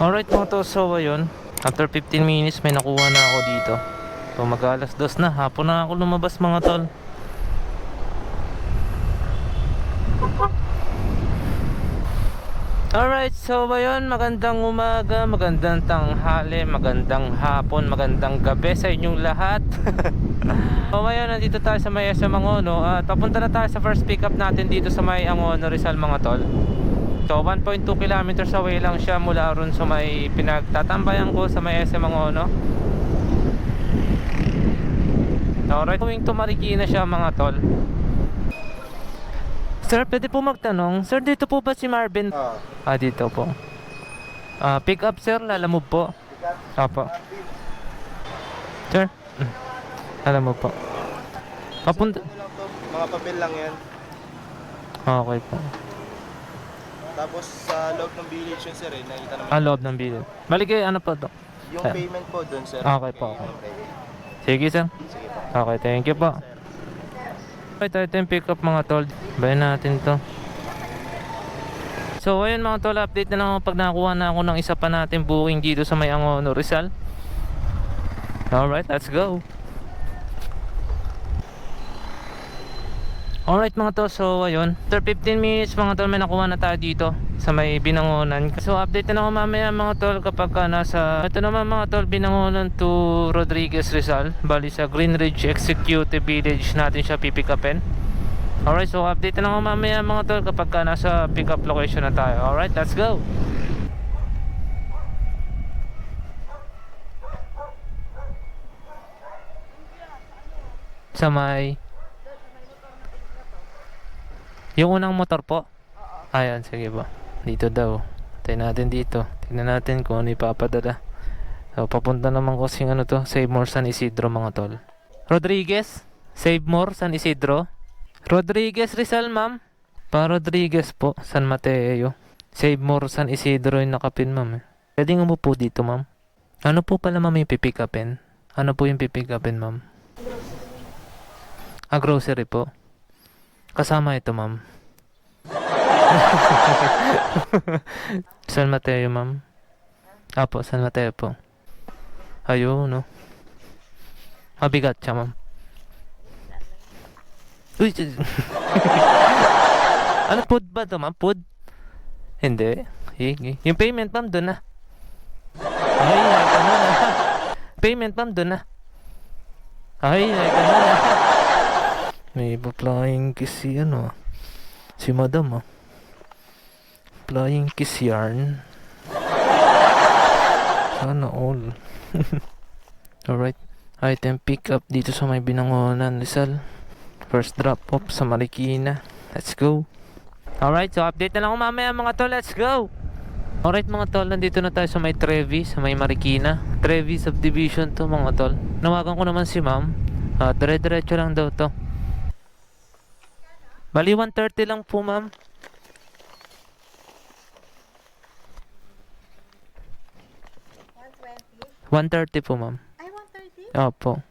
Alright mga to, so ayun, after 15 minutes may nakuha na ako dito. So mag-alas 2 na, hapon na ako lumabas mga tol. Alright, so ayun, magandang umaga, magandang tanghali, magandang hapon, magandang gabi sa inyong lahat. So ayun, nandito tayo sa may SM Angono at papunta na tayo sa first pick up natin dito sa may Angono Rizal mga tol. So 1.2 kilometers away lang siya mula ron sa may pinagtatambayan ko sa may SM Angono. Alright, going to Marikina siya mga tol. Sir, pwede po magtanong, sir, dito po ba si Marvin? Dito po. Pick up sir, lalamove po. Apo. Sir, lalamove po. Papunta. Ano lang to, mga papel lang yan. Okay po. Tapos sa loob ng village yun sir nakita naman. Loob ng bilid. Balik ano po to? Yung payment po dun sir. Okay po, okay. Friday. Sige sir. Sige po. Okay, thank you po. Ito yung pick up mga tol. Bayan natin to. So ayun mga tol, update na lang ako pag nakakuha na ako ng isa pa natin booking dito sa may Angono Rizal. Alright, let's go. Alright mga tol, so ayun, after 15 minutes mga tol may nakuha na tayo dito sa may Binangonan. So update na ako mamaya mga tol kapag nasa, ito naman mga tol, Binangonan to Rodriguez Rizal, bali sa Green Ridge Executive Village natin siya pipikapin. Alright, so update na ako mamaya mga tol kapag nasa pick up location na tayo. Alright, let's go. Sa may yung unang motor po? Ayan, sige po. Dito daw. Tayo natin dito. Tingnan natin kung ano ipapadala. So, papunta naman kasing ano to. Save More San Isidro mga tol. Rodriguez? Save More San Isidro? Rodriguez Rizal ma'am? Pa Rodriguez po. San Mateo. Save More San Isidro yung nakapin ma'am. Pwede nga mo po dito ma'am. Ano po pala ma'am yung pipikapin? Ano po yung pipikapin ma'am? Grocery po. Kasama ito ma'am. San Mateo ma'am. Apo, San Mateo po. Ayun no. Mabigat siya ma'am. Uy, ano food ba to ma'am? Food? Hindi. Yung payment ma'am doon na. Ay, ganun na. Payment ma'am doon na. Ay, ganun na. May flying kiss si ano, si madam flying kiss yarn. Sana all. Alright, item pick up dito sa may Binangonan Rizal. First drop off sa Marikina. Let's go. Alright, so update na lang ako mamaya mga tol. Let's go. Alright mga tol, nandito na tayo sa may Trevi, sa may Marikina. Trevi subdivision to mga tol. Nawagan ko naman si ma'am. Dire-diretso lang daw to. Bali 130 lang po ma'am. 130 po ma'am. Ay, 130? Opo.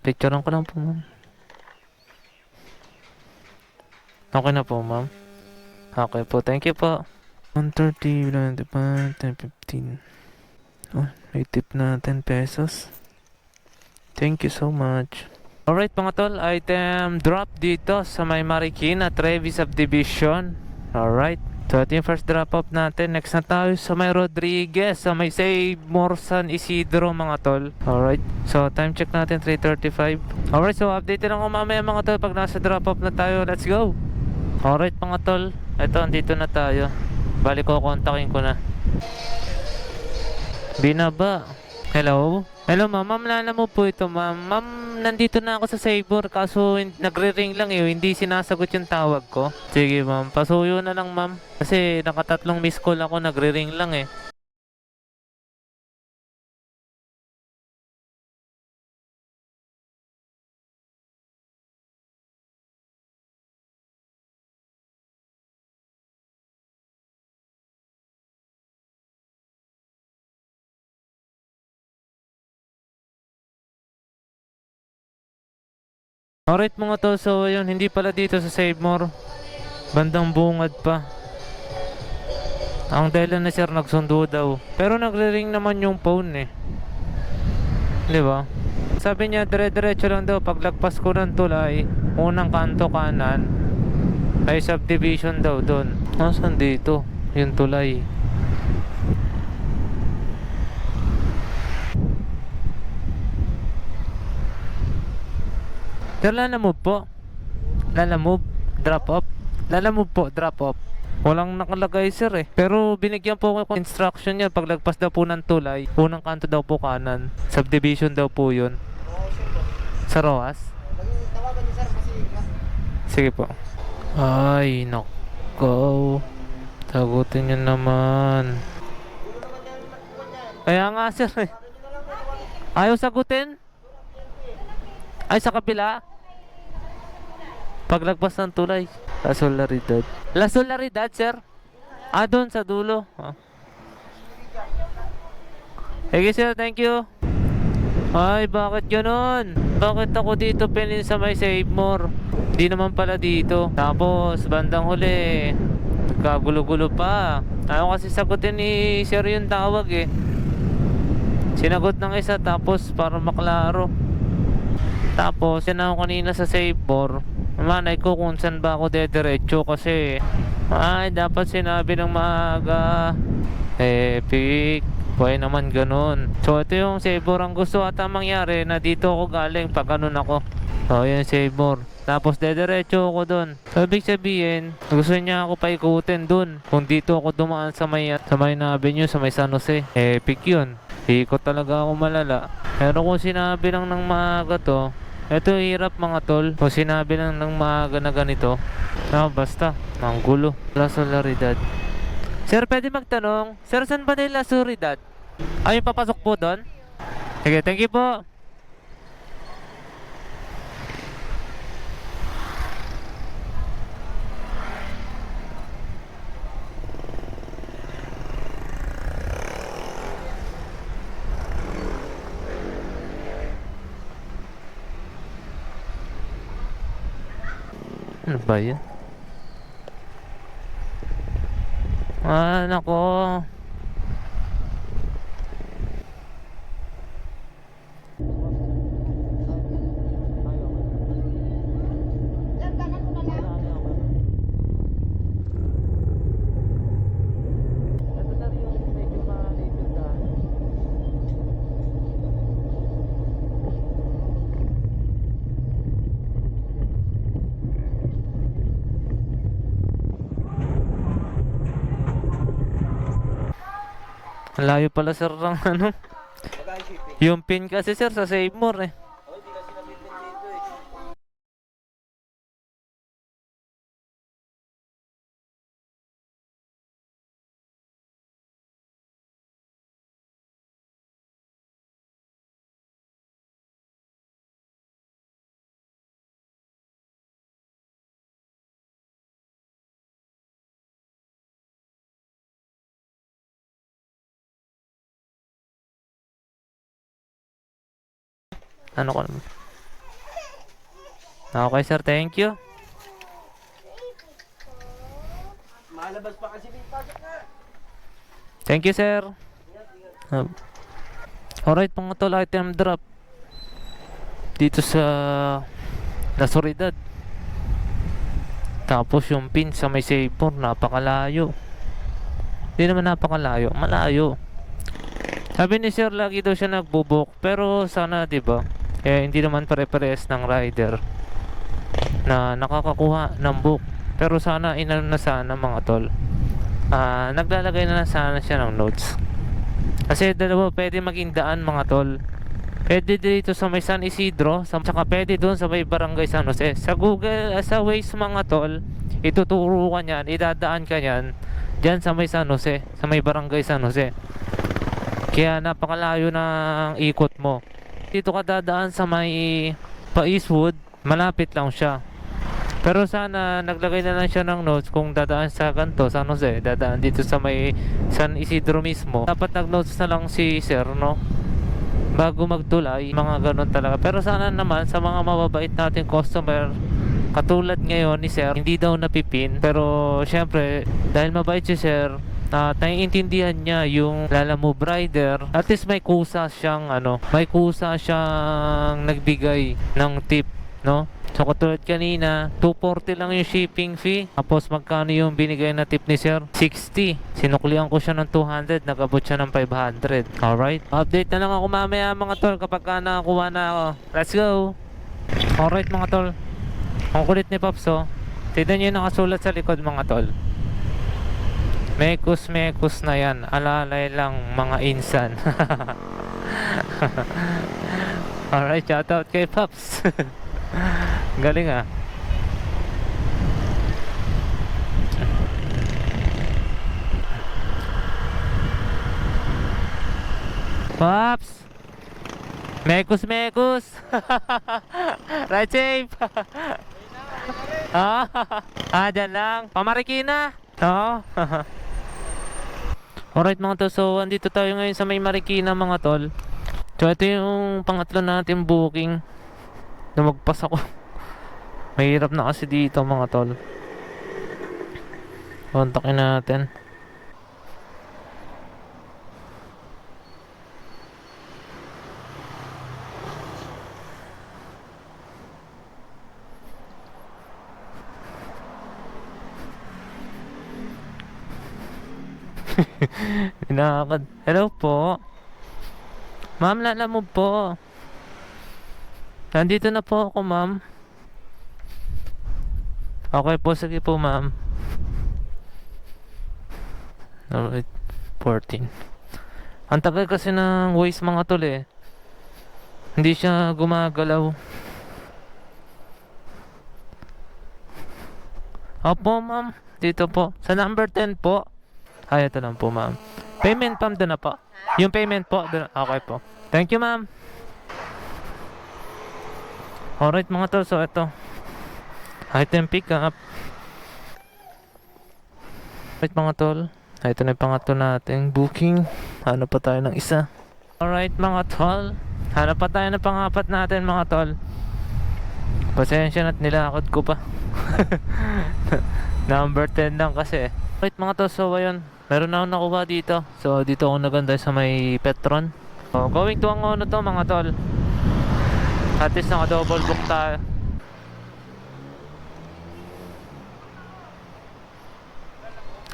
Picturean ko lang po ma'am. Okay na po ma'am. Okay po, thank you po. 130, 95, 10, 15. Oh, may tip na 10 pesos. Thank you so much. Alright mga tol, item drop dito sa may Marikina Trevi Subdivision. Alright, so ito yung first drop off natin. Next na tayo sa may Rodriguez, sa may Save More San Isidro mga tol. Alright, so time check natin 3:35. Alright, so update na ako mamaya mga tol pag nasa drop off na tayo. Let's go. Alright mga tol, ito andito na tayo. Balik ko, kontakin ko na. Binaba. Hello? Hello ma'am, ma'am lala mo po ito ma'am. Ma'am, nandito na ako sa Sabre kaso nagre-ring lang hindi sinasagot yung tawag ko. Sige ma'am, pasuyo na lang ma'am. Kasi nakatatlong miss call ako, nagre-ring lang Alright mga tol, so yun, hindi pala dito sa Save More. Bandang bungad pa. Ang dahilan na sir nagsundo daw. Pero nagre-ring naman yung phone eh. Di ba? Sabi niya dire-diretso lang daw paglagpas ko ng tulay, unang kanto kanan ay subdivision daw doon. Nasaan dito? Yung tulay. Sir, lalamove po. Lalamove, drop off. Lalamove po, drop off. Walang nakalagay sir eh. Pero binigyan po ako instruction niya paglagpas daw po ng tulay, unang kanto daw po kanan. Subdivision daw po yun. Sa Roas? Tawagan niyo sir kasi Sige po. Ay, nako. Sagutin niyo naman. Kaya nga sir eh. Ayaw sagutin? Ay, sa kabila? Paglagpas ng tulay. La Solidaridad. La Solidaridad, sir? Ah, doon sa dulo. Ah. Sige, sir. Thank you. Ay, bakit ganun? Bakit ako dito pinili sa may Save More? Di naman pala dito. Tapos, bandang huli, nagkagulo-gulo pa. Ayaw kasi sagutin ni sir yung tawag eh. Sinagot ng isa tapos para maklaro. Tapos, yan ako kanina sa Save More. Manay ko kung saan ba ako dediretso kasi ay dapat sinabi ng maaga. Epic. Buhay naman ganun. So ito yung Save More. Ang gusto ata mangyari na dito ako galing pag ganun ako. So yun Save More. Tapos dediretso ako dun. So ibig sabihin gusto niya ako paikutin dun. Kung dito ako dumaan sa may Avenue, sa may San Jose, epic yun. Ikot talaga ako malala. Pero kung sinabi lang ng maaga to, ito hirap mga tol. Kung sinabi lang ng maaga na ganito, basta, ang gulo. La Solidaridad. Sir, pwede magtanong, sir, saan ba nila La Solidaridad? Ay, yung papasok po doon? Sige, thank you po. Ano ba yan? Ah, nako. Ang layo pala sir ng ano. Yung pin kasi sir sa Save More eh. Ano ko naman? Okay sir, thank you. malabas pa kasi pasok na. Thank you sir. Alright mga tol, item drop dito sa La Solidaridad. Tapos yung pin sa may Save More, napakalayo. Hindi naman napakalayo, malayo. Sabi ni sir lagi daw siya nagbubuk, pero sana 'di ba? Hindi naman pare-pares ng rider na nakakakuha ng book. Pero sana inano na sana mga tol. Naglalagay na sana siya ng notes. Kasi dalawa pwede maging daan mga tol. Pwede dito sa may San Isidro, saka pwede doon sa may Barangay San Jose. Sa Google, sa Waze mga tol, ituturo ka niyan, idadaan ka niyan diyan sa may San Jose, sa may Barangay San Jose. Kaya napakalayo ng ikot mo. Dito ka dadaan sa may Pa-Eastwood, malapit lang siya. Pero sana naglagay na lang siya ng notes kung dadaan sa ganto, San Jose, dadaan dito sa may San Isidro mismo. Dapat nag-notes na lang si sir, no? bago magtulay, mga ganun talaga. Pero sana naman sa mga mababait nating customer, katulad ngayon ni sir, hindi daw napipin. Pero syempre, dahil mabait si sir at naiintindihan niya yung Lalamove rider, at least may kusa siyang may kusa siyang nagbigay ng tip, no? So katulad kanina, 240 lang yung shipping fee. Tapos magkano yung binigay na tip ni sir? 60. Sinuklian ko siya ng 200, nag-abot siya ng 500. Alright, update na lang ako mamaya mga tol kapag nakakuha na ako. Let's go. Alright mga tol, ang kulit ni Pops, oh. Tignan nyo yung nakasulat sa likod mga tol. Mekus na yan, alalay lang mga insan. Alright, shoutout kay Pops. Galing ah. Pops, mekus. Right safe. Dyan lang. Pamarikina. Oo. Alright mga tol, so andito tayo ngayon sa may Marikina mga tol. So ito yung pangatlo natin booking. Lumagpas ako. Mahirap na kasi dito mga tol. Kontakin natin. Inakad. Hello po. Ma'am, Lalamove po. Nandito na po ako, ma'am. Okay po, sige po, ma'am. Alright, 14. Ang tagal kasi ng Waze mga tol eh. Hindi siya gumagalaw. Opo, ma'am. Dito po. Sa number 10 po. Ay, ito lang po, ma'am. Payment, ma'am, doon na po. Yung payment po, doon. Okay po. Thank you, ma'am. Alright, mga tol. So, ito. Item pick up. Alright, mga tol. Ito na yung pangatlo nating booking. Hanap pa tayo ng isa. Alright, mga tol. Hanap pa tayo ng pangapat natin, mga tol. Pasensya na't nilakad ko pa. Number 10 lang kasi. Alright, mga tol. So, ayun. Meron na akong nakuha dito. So, dito ako naganda sa may Petron. So, going to ang ano to, mga tol. At least naka-double book tayo.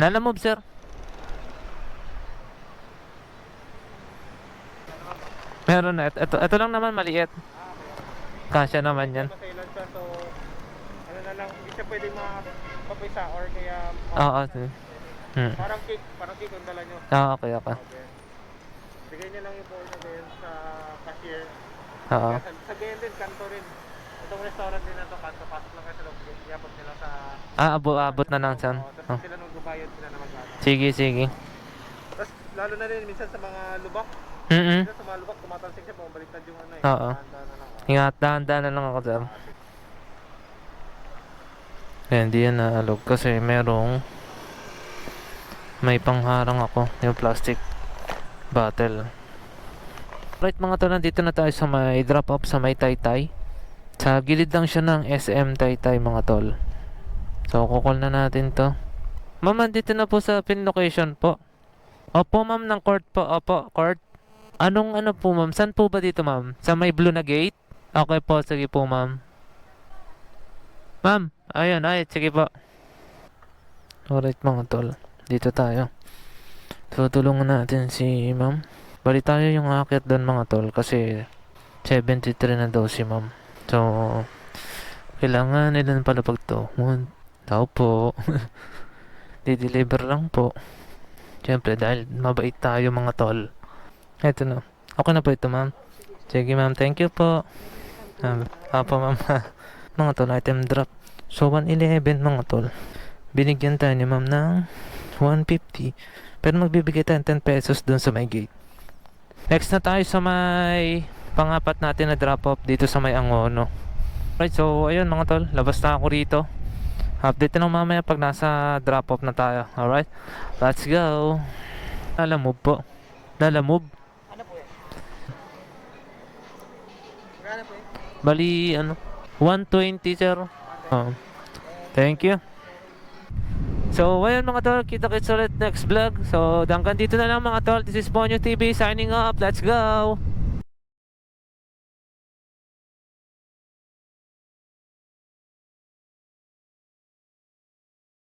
Lalamove, sir. Meron na. Ito lang naman maliit. Kasya naman yan. Masailan siya, so ano na lang, hindi siya pwede mapapisa or kaya Oo. parang cake ang dala nyo. Okay. Okay. Bigay niyo lang yung phone na din sa cashier. Oo. Sa gayon din, kanto rin. Itong restaurant din na to, kanto, pasok lang kayo sa loob. Iabot nila sa... Abot na lang, sir. Tapos sila nung gubayad sila na mag-ano. Sige. Tapos lalo na rin minsan sa mga lubak. Mm-mm. Minsan sa mga lubak, tumatalsik siya, pumabaliktad yung ano eh. Oo. Handa na lang. Ingat, dahan-dahan na lang ako, sir. Hindi yan naalog kasi may pangharang ako, yung plastic bottle. Right mga tol, nandito na tayo sa may drop off sa may Taytay. Sa gilid lang siya ng SM Taytay mga tol. So kukul na natin to. Ma'am, nandito na po sa pin location po. Opo ma'am, ng court po. Opo, court. Anong ano po ma'am? Saan po ba dito ma'am? Sa may blue na gate? Okay po, sige po ma'am. Ma'am, ayun, sige po. Alright mga tol, dito tayo. Tutulungan natin si ma'am. Bali tayo yung aakyat doon mga tol kasi 73 na daw si ma'am. So, kailangan nila ng palapag to. Daw po. Di-deliver lang po. Siyempre dahil mabait tayo mga tol. Eto na. Okay na po ito ma'am. Sige ma'am, thank you po. Apo ma'am. Mga tol, item drop. So 111 mga tol. Binigyan tayo ni ma'am ng 150. Pero magbibigay tayo ng 10 pesos dun sa may gate. Next na tayo sa may pangapat natin na drop off dito sa may Angono. Right, so ayun mga tol, labas na ako rito. Update na lang mamaya pag nasa drop off na tayo. Alright, let's go. Lalamove po. Lalamove. Ano po yan? Bali, ano, 120, sir. Thank you. So, ayun mga tol, kita-kits ulit next vlog. So, hanggang dito na lang mga tol. This is Ponyo TV signing up. Let's go!